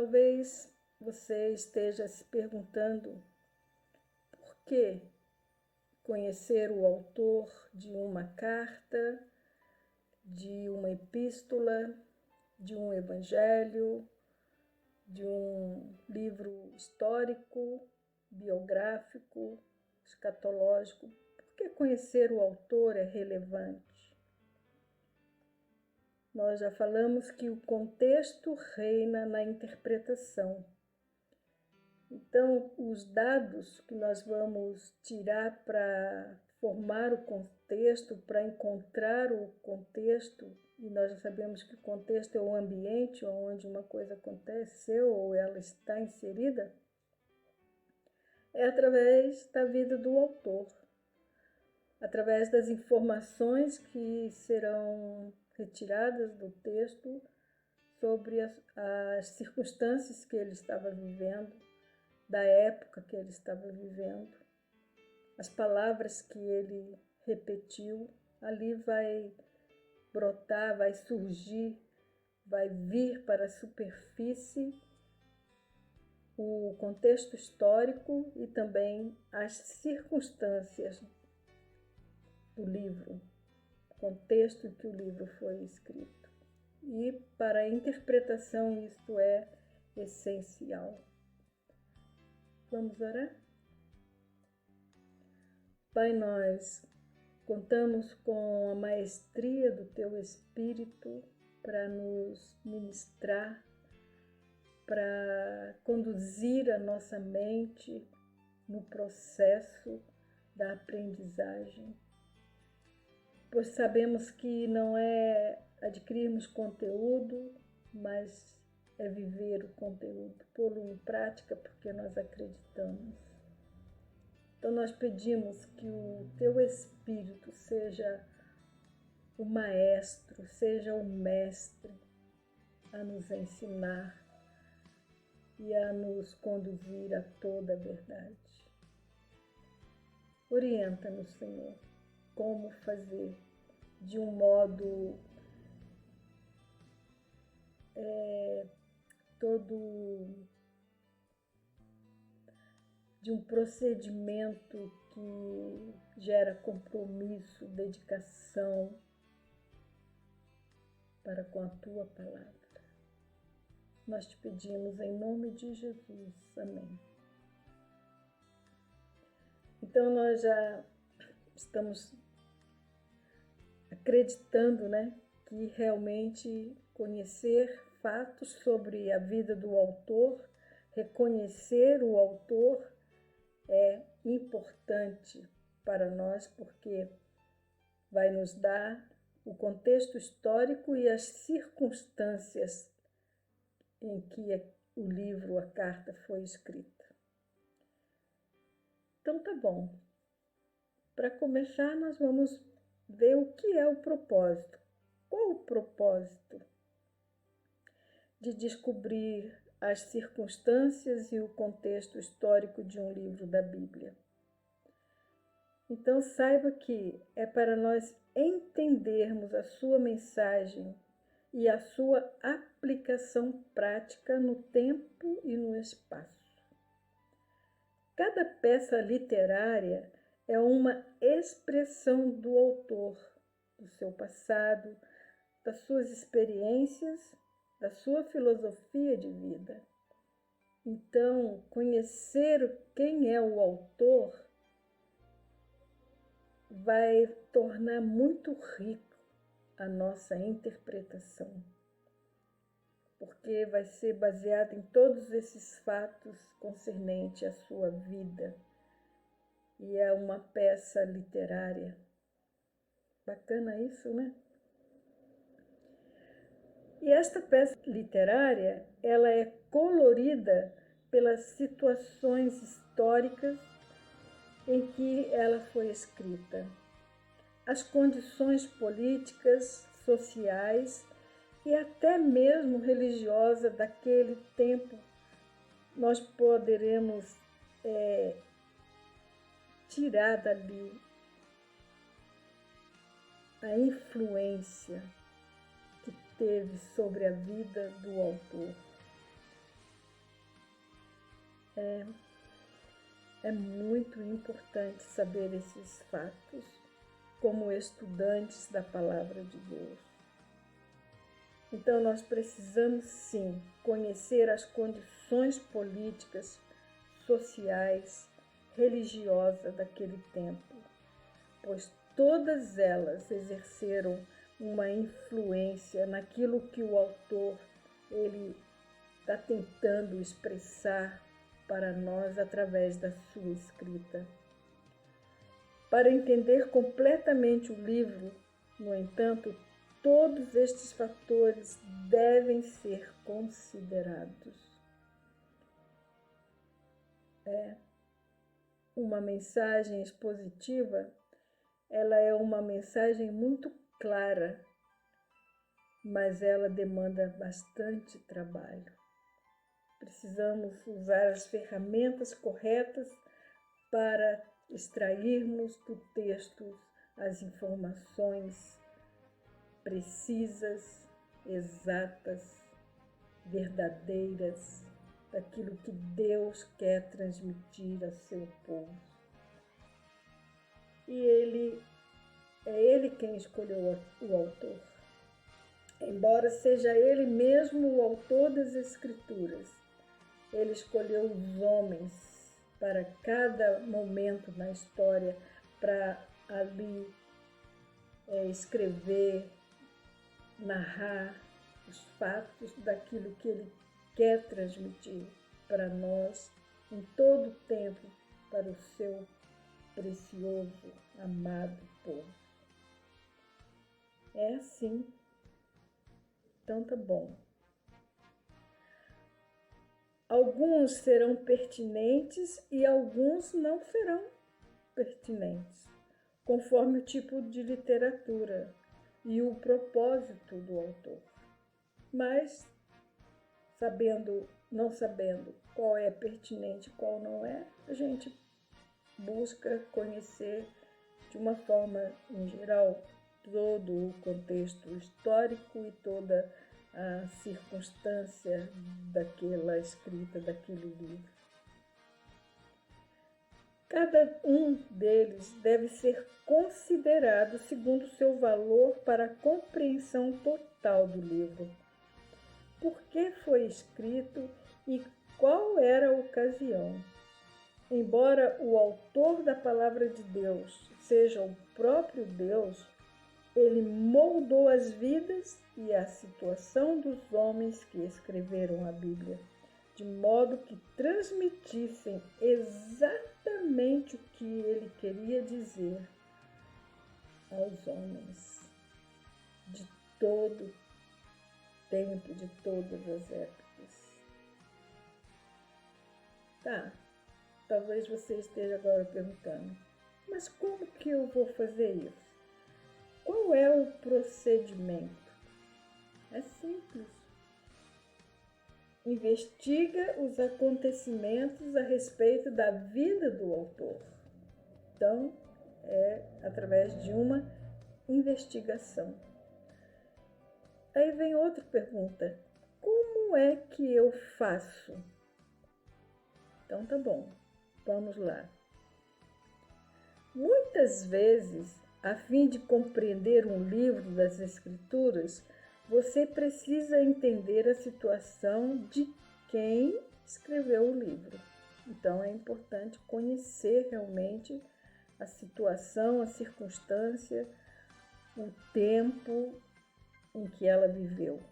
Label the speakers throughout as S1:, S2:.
S1: Talvez você esteja se perguntando por que conhecer o autor de uma carta, de uma epístola, de um evangelho, de um livro histórico, biográfico, escatológico. Por que conhecer o autor é relevante? Nós já falamos que o contexto reina na interpretação. Então, os dados que nós vamos tirar para formar o contexto, para encontrar o contexto, e nós já sabemos que o contexto é o ambiente onde uma coisa aconteceu ou ela está inserida, é através da vida do autor, através das informações que serão retiradas do texto sobre as circunstâncias que ele estava vivendo, da época que ele estava vivendo, as palavras que ele repetiu, ali vai brotar, vai surgir, vai vir para a superfície o contexto histórico e também as circunstâncias do livro, o contexto em que o livro foi escrito. E para a interpretação isto é essencial. Vamos orar? Pai, nós contamos com a maestria do Teu Espírito para nos ministrar, para conduzir a nossa mente no processo da aprendizagem, pois sabemos que não é adquirirmos conteúdo, mas é viver o conteúdo, pô-lo em prática porque nós acreditamos. Então nós pedimos que o Teu Espírito seja o maestro, seja o mestre a nos ensinar e a nos conduzir a toda a verdade. Orienta-nos, Senhor, como fazer de um modo de um procedimento que gera compromisso, dedicação para com a Tua palavra. Nós te pedimos em nome de Jesus. Amém. Então nós já estamos acreditando, que realmente conhecer fatos sobre a vida do autor, reconhecer o autor é importante para nós porque vai nos dar o contexto histórico e as circunstâncias em que o livro, a carta foi escrita. Então tá bom. Para começar, nós vamos ver o que é o propósito. Qual o propósito de descobrir as circunstâncias e o contexto histórico de um livro da Bíblia? Então saiba que é para nós entendermos a sua mensagem e a sua aplicação prática no tempo e no espaço. Cada peça literária é uma expressão do autor, do seu passado, das suas experiências, da sua filosofia de vida. Então, conhecer quem é o autor vai tornar muito rico a nossa interpretação, porque vai ser baseado em todos esses fatos concernentes à sua vida. E é uma peça literária. Bacana isso, né? E esta peça literária, ela é colorida pelas situações históricas em que ela foi escrita, as condições políticas, sociais e até mesmo religiosas daquele tempo. Nós poderemos tirar dali a influência que teve sobre a vida do autor. É muito importante saber esses fatos como estudantes da Palavra de Deus. Então, nós precisamos, sim, conhecer as condições políticas, sociais, religiosas daquele tempo, pois todas elas exerceram uma influência naquilo que o autor ele está tentando expressar para nós através da sua escrita. Para entender completamente o livro, no entanto, todos estes fatores devem ser considerados. Uma mensagem expositiva, ela é uma mensagem muito clara, mas ela demanda bastante trabalho. Precisamos usar as ferramentas corretas para extrairmos do texto as informações precisas, exatas, verdadeiras, daquilo que Deus quer transmitir a seu povo. E é Ele quem escolheu o autor. Embora seja Ele mesmo o autor das Escrituras, Ele escolheu os homens para cada momento na história, para ali escrever, narrar os fatos daquilo que Ele quer transmitir para nós em todo o tempo, para o seu precioso, amado povo. É assim. Então tá bom. Alguns serão pertinentes e alguns não serão pertinentes, conforme o tipo de literatura e o propósito do autor. Mas, não sabendo qual é pertinente e qual não é, a gente busca conhecer de uma forma, em geral, todo o contexto histórico e toda a circunstância daquela escrita, daquele livro. Cada um deles deve ser considerado segundo seu valor para a compreensão total do livro. Por que foi escrito e qual era a ocasião? Embora o autor da Palavra de Deus seja o próprio Deus, ele moldou as vidas e a situação dos homens que escreveram a Bíblia, de modo que transmitissem exatamente o que ele queria dizer aos homens de todo tempo, de todas as épocas. Tá, talvez você esteja agora perguntando, mas como que eu vou fazer isso? Qual é o procedimento? É simples. Investiga os acontecimentos a respeito da vida do autor. Então, é através de uma investigação. Aí vem outra pergunta. Como é que eu faço? Então, tá bom. Vamos lá. Muitas vezes, a fim de compreender um livro das Escrituras, você precisa entender a situação de quem escreveu o livro. Então, é importante conhecer realmente a situação, a circunstância, o tempo em que ela viveu,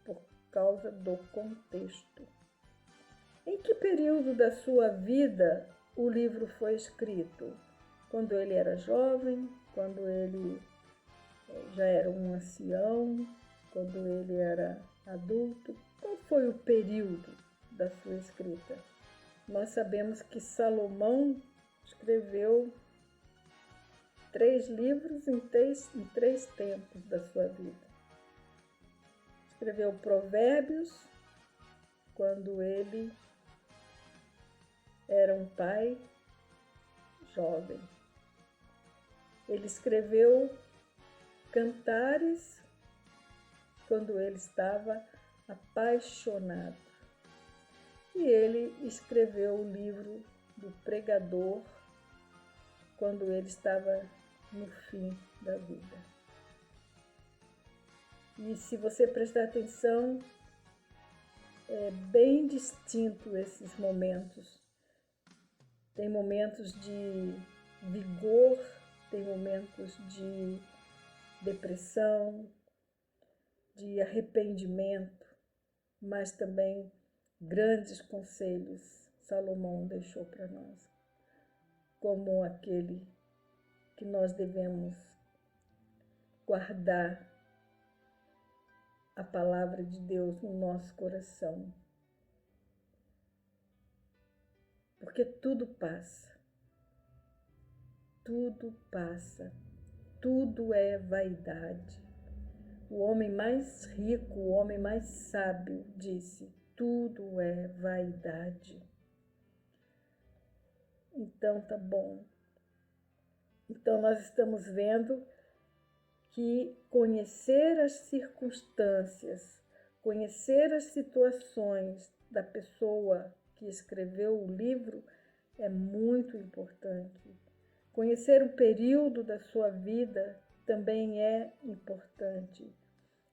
S1: por causa do contexto. Em que período da sua vida o livro foi escrito? Quando ele era jovem, quando ele já era um ancião, quando ele era adulto? Qual foi o período da sua escrita? Nós sabemos que Salomão escreveu 3 livros em três tempos da sua vida. Escreveu Provérbios, quando ele era um pai jovem. Ele escreveu Cantares quando ele estava apaixonado. e ele escreveu o livro do Pregador quando ele estava no fim da vida. E se você prestar atenção, é bem distinto esses momentos. Tem momentos de vigor, tem momentos de depressão, de arrependimento, mas também grandes conselhos Salomão deixou para nós, como aquele que nós devemos guardar a palavra de Deus no nosso coração. Porque tudo passa, tudo é vaidade. O homem mais rico, o homem mais sábio disse, tudo é vaidade. Então tá bom. Então nós estamos vendo que conhecer as circunstâncias, conhecer as situações da pessoa que escreveu o livro é muito importante. Conhecer o período da sua vida também é importante.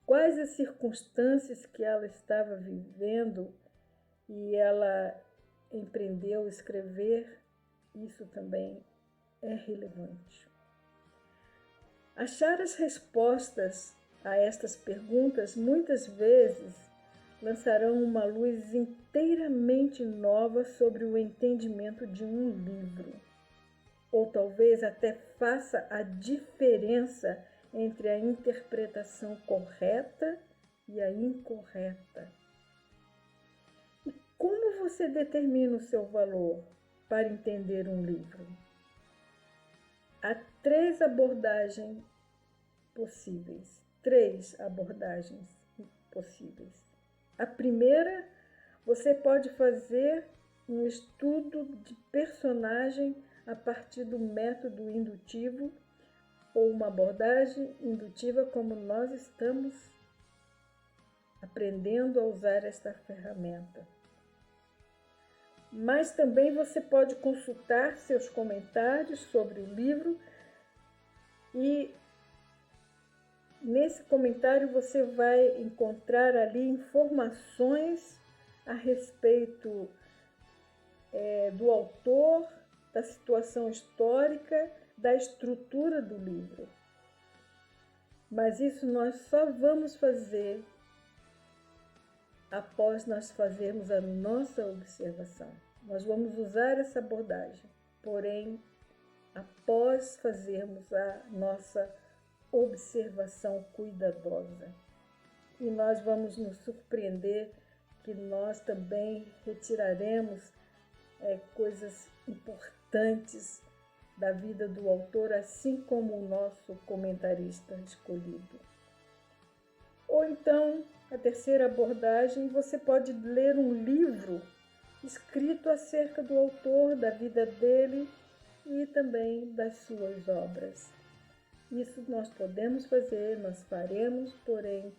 S1: Quais as circunstâncias que ela estava vivendo e ela empreendeu escrever, isso também é relevante. Achar as respostas a estas perguntas muitas vezes lançarão uma luz inteiramente nova sobre o entendimento de um livro, ou talvez até faça a diferença entre a interpretação correta e a incorreta. E como você determina o seu valor para entender um livro? Há três abordagens possíveis. A primeira, você pode fazer um estudo de personagem a partir do método indutivo ou uma abordagem indutiva, como nós estamos aprendendo a usar esta ferramenta. Mas também você pode consultar seus comentários sobre o livro e nesse comentário você vai encontrar ali informações a respeito do autor, da situação histórica, da estrutura do livro. Mas isso nós só vamos fazer após nós fazermos a nossa observação. Nós vamos usar essa abordagem, porém, após fazermos a nossa observação cuidadosa. E nós vamos nos surpreender que nós também retiraremos coisas importantes da vida do autor, assim como o nosso comentarista escolhido. Ou então, a terceira abordagem, você pode ler um livro escrito acerca do autor, da vida dele e também das suas obras. Isso nós podemos fazer, nós faremos, porém,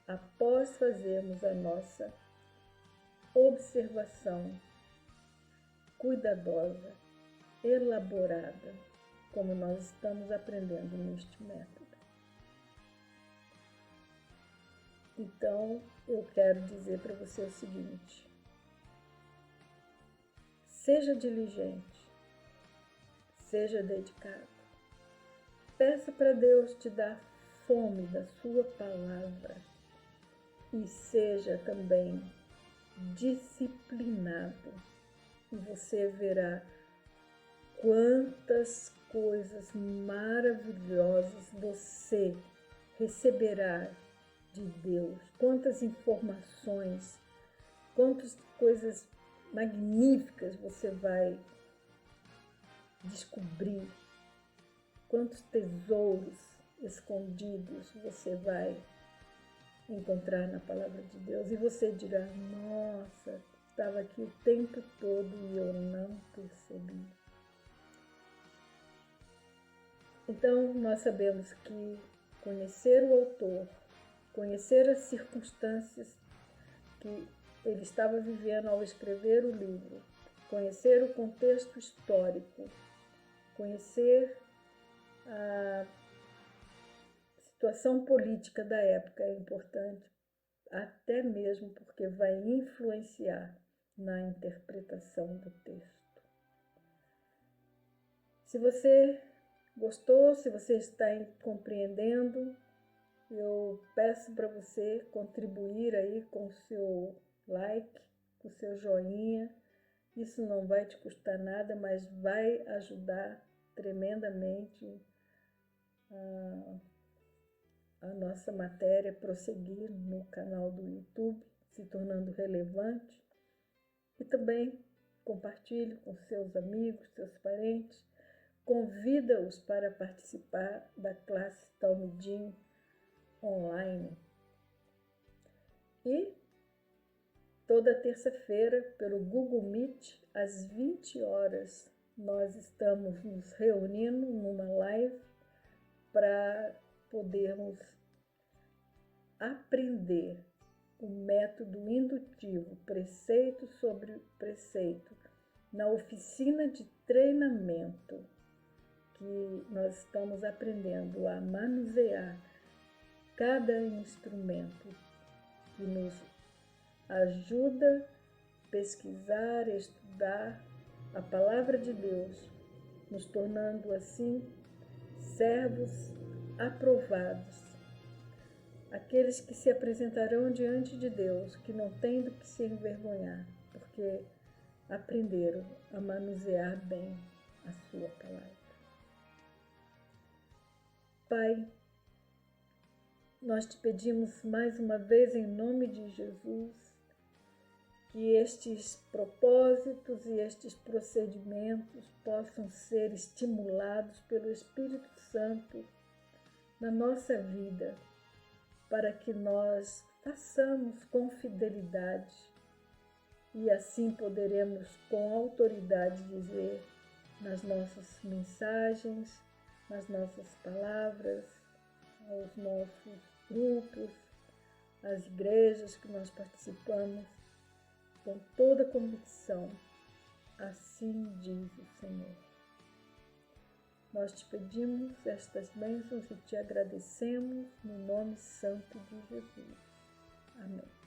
S1: após fazermos a nossa observação cuidadosa, elaborada, como nós estamos aprendendo neste método. Então, eu quero dizer para você o seguinte: seja diligente, seja dedicado. Peça para Deus te dar fome da sua palavra e seja também disciplinado. E você verá quantas coisas maravilhosas você receberá de Deus, quantas informações, quantas coisas magníficas você vai descobrir, quantos tesouros escondidos você vai encontrar na palavra de Deus. E você dirá, nossa, estava aqui o tempo todo e eu não percebi. Então, nós sabemos que conhecer o autor, conhecer as circunstâncias que ele estava vivendo ao escrever o livro. Conhecer o contexto histórico, conhecer a situação política da época é importante, até mesmo porque vai influenciar na interpretação do texto. Se você gostou, se você está compreendendo, eu peço para você contribuir aí com o seu like, com o seu joinha. Isso não vai te custar nada, mas vai ajudar tremendamente a nossa matéria prosseguir no canal do YouTube, se tornando relevante. E também compartilhe com seus amigos, seus parentes. Convida-os para participar da classe Talmidim online. E toda terça-feira, pelo Google Meet, às 20 horas, nós estamos nos reunindo numa live para podermos aprender o método indutivo, preceito sobre preceito, na oficina de treinamento que nós estamos aprendendo a manusear cada instrumento que nos ajuda a pesquisar, estudar a palavra de Deus, nos tornando assim servos aprovados, aqueles que se apresentarão diante de Deus, que não têm do que se envergonhar, porque aprenderam a manusear bem a sua palavra. Pai, nós te pedimos mais uma vez em nome de Jesus que estes propósitos e estes procedimentos possam ser estimulados pelo Espírito Santo na nossa vida, para que nós façamos com fidelidade e assim poderemos com autoridade dizer nas nossas mensagens, nas nossas palavras, aos nossos grupos, às igrejas que nós participamos, com toda convicção, assim diz o Senhor. Nós te pedimos estas bênçãos e te agradecemos no nome santo de Jesus. Amém.